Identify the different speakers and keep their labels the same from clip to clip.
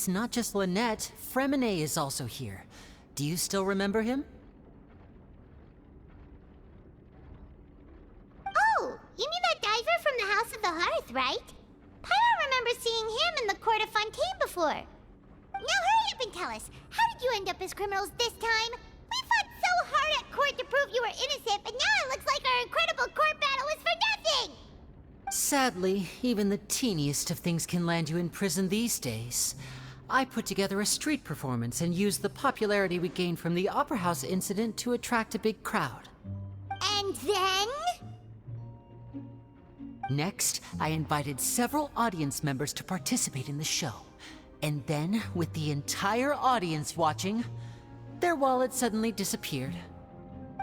Speaker 1: it's not just Lynette. Fremine is also here. Do you still remember him?
Speaker 2: Oh, you mean that diver from the House of the Hearth, right? Paimon remembers seeing him in the Court of Fontaine before. Now hurry up and tell us, how did you end up as criminals this time? We fought so hard at court to prove you were innocent, but now it looks like our incredible court battle was for nothing!
Speaker 1: Sadly, even the teeniest of things can land you in prison these days. I put together a street performance and used the popularity we gained from the Opera House incident to attract a big crowd.
Speaker 2: And then?
Speaker 1: Next, I invited several audience members to participate in the show. And then, with the entire audience watching, their wallet suddenly disappeared.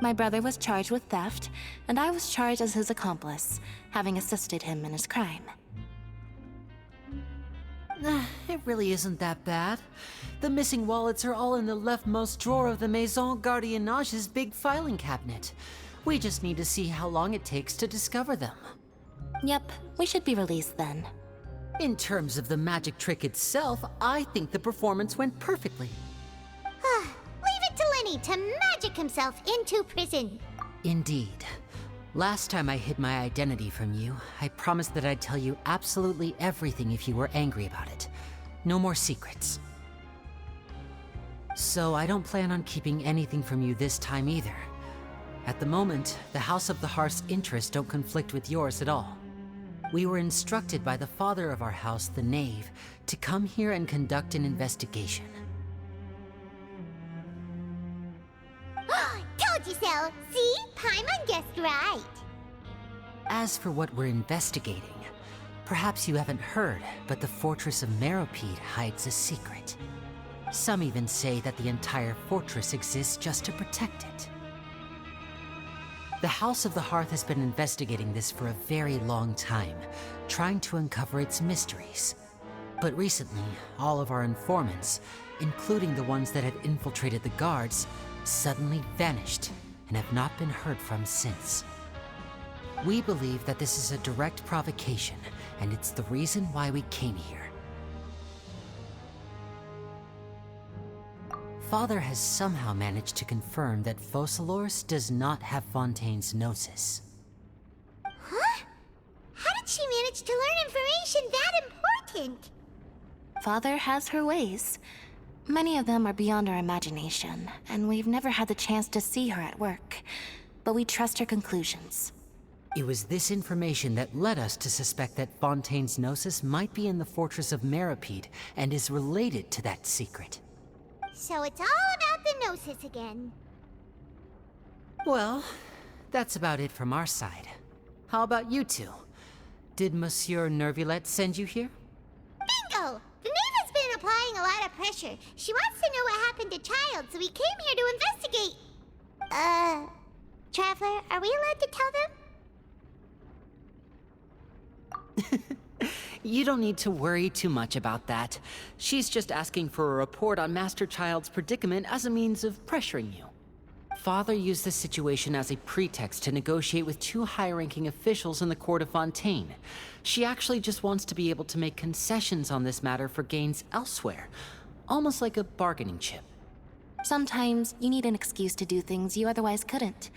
Speaker 3: My brother was charged with theft, and I was charged as his accomplice, having assisted him in his crime.
Speaker 1: It really isn't that bad. The missing wallets are all in the leftmost drawer of the Maison Gardiennage's big filing cabinet. We just need to see how long it takes to discover them.
Speaker 3: Yep, we should be released then.
Speaker 1: In terms of the magic trick itself, I think the performance went perfectly.
Speaker 2: Leave it to Lenny to magic himself into prison.
Speaker 1: Indeed. Last time I hid my identity from you, I promised that I'd tell you absolutely everything if you were angry about it. No more secrets. So I don't plan on keeping anything from you this time either. At the moment, the House of the Hearth's interests don't conflict with yours at all. We were instructed by the father of our house, the Knave, to come here and conduct an investigation.
Speaker 2: Told you so! See? Paimon guessed right.
Speaker 1: As for what we're investigating, perhaps you haven't heard, but the fortress of Meropide hides a secret. Some even say that the entire fortress exists just to protect it. The House of the Hearth has been investigating this for a very long time, trying to uncover its mysteries. But recently, all of our informants, including the ones that had infiltrated the guards, suddenly vanished and have not been heard from since. We believe that this is a direct provocation, and it's the reason why we came here. Father has somehow managed to confirm that Focalors does not have Fontaine's gnosis.
Speaker 2: Huh? How did she manage to learn information that important?
Speaker 3: Father has her ways. Many of them are beyond our imagination, and we've never had the chance to see her at work. But we trust her conclusions.
Speaker 1: It was this information that led us to suspect that Fontaine's gnosis might be in the fortress of Meropide and is related to that secret.
Speaker 2: So it's all about the gnosis again.
Speaker 1: Well, that's about it from our side. How about you two? Did Monsieur Nervulette send you here?
Speaker 2: Bingo! The Knave has been applying a lot of pressure. She wants to know what happened to Child, so we came here to investigate. Traveler, are we allowed to tell them?
Speaker 1: You don't need to worry too much about that. She's just asking for a report on Master Child's predicament as a means of pressuring you. Father used this situation as a pretext to negotiate with two high-ranking officials in the court of Fontaine. She actually just wants to be able to make concessions on this matter for gains elsewhere, almost like a bargaining chip.
Speaker 3: Sometimes you need an excuse to do things you otherwise couldn't.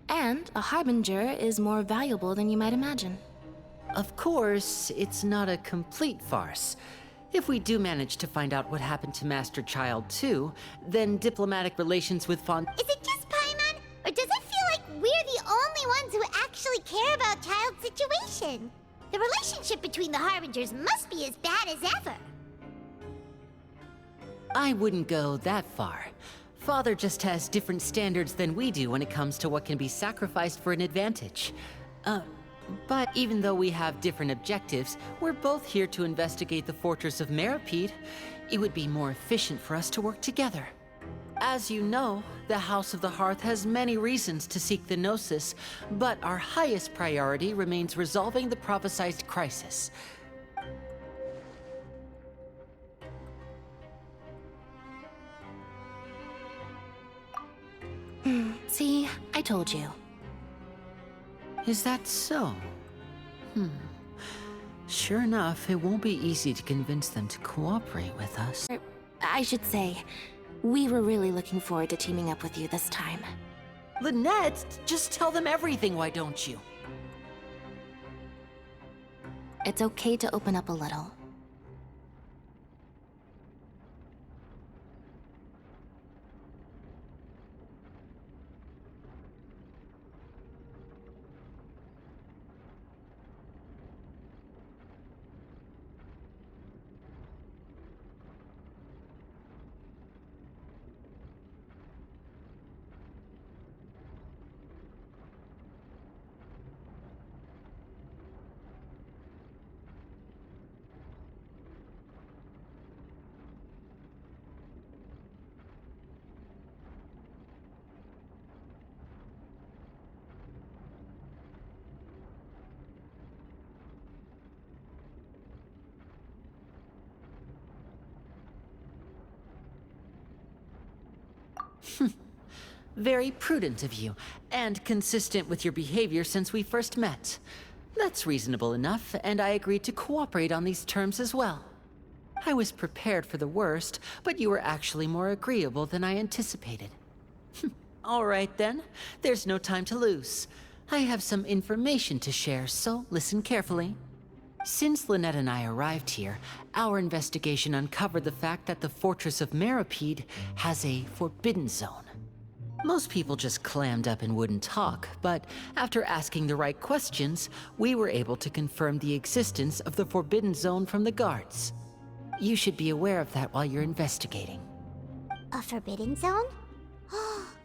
Speaker 3: And a harbinger is more valuable than you might imagine.
Speaker 1: Of course, it's not a complete farce. If we do manage to find out what happened to Master Child too, then diplomatic relations with
Speaker 2: Is it just Paimon? Or does it feel like we're the only ones who actually care about Child's situation? The relationship between the Harbingers must be as bad as ever.
Speaker 1: I wouldn't go that far. Father just has different standards than we do when it comes to what can be sacrificed for an advantage. But even though we have different objectives, we're both here to investigate the fortress of Meropide. It would be more efficient for us to work together. As you know, the House of the Hearth has many reasons to seek the Gnosis, but our highest priority remains resolving the prophesized crisis.
Speaker 3: See, I told you.
Speaker 1: Is that so? Sure enough, it won't be easy to convince them to cooperate with us.
Speaker 3: I should say, we were really looking forward to teaming up with you this time.
Speaker 1: Lynette, just tell them everything, why don't you?
Speaker 3: It's okay to open up a little.
Speaker 1: Very prudent of you, and consistent with your behavior since we first met. That's reasonable enough, and I agreed to cooperate on these terms as well. I was prepared for the worst, but you were actually more agreeable than I anticipated. All right then, there's no time to lose. I have some information to share, so listen carefully. Since Lynette and I arrived here, our investigation uncovered the fact that the Fortress of Meropide has a forbidden zone. Most people just clammed up and wouldn't talk, but after asking the right questions, we were able to confirm the existence of the forbidden zone from the guards. You should be aware of that while you're investigating.
Speaker 2: A forbidden zone?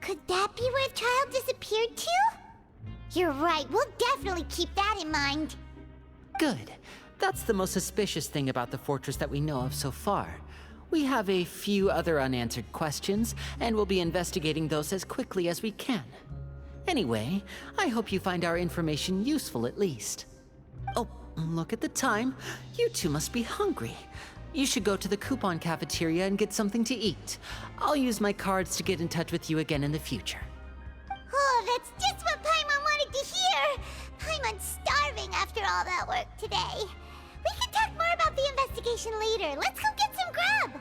Speaker 2: Could that be where the child disappeared to? You're right, we'll definitely keep that in mind.
Speaker 1: Good. That's the most suspicious thing about the fortress that we know of so far. We have a few other unanswered questions, and we'll be investigating those as quickly as we can. Anyway, I hope you find our information useful at least. Oh, look at the time. You two must be hungry. You should go to the coupon cafeteria and get something to eat. I'll use my cards to get in touch with you again in the future.
Speaker 2: Oh, that's just what Paimon wanted to hear! Paimon's starving after all that work today. We can talk more about the investigation later. Let's go get some grub!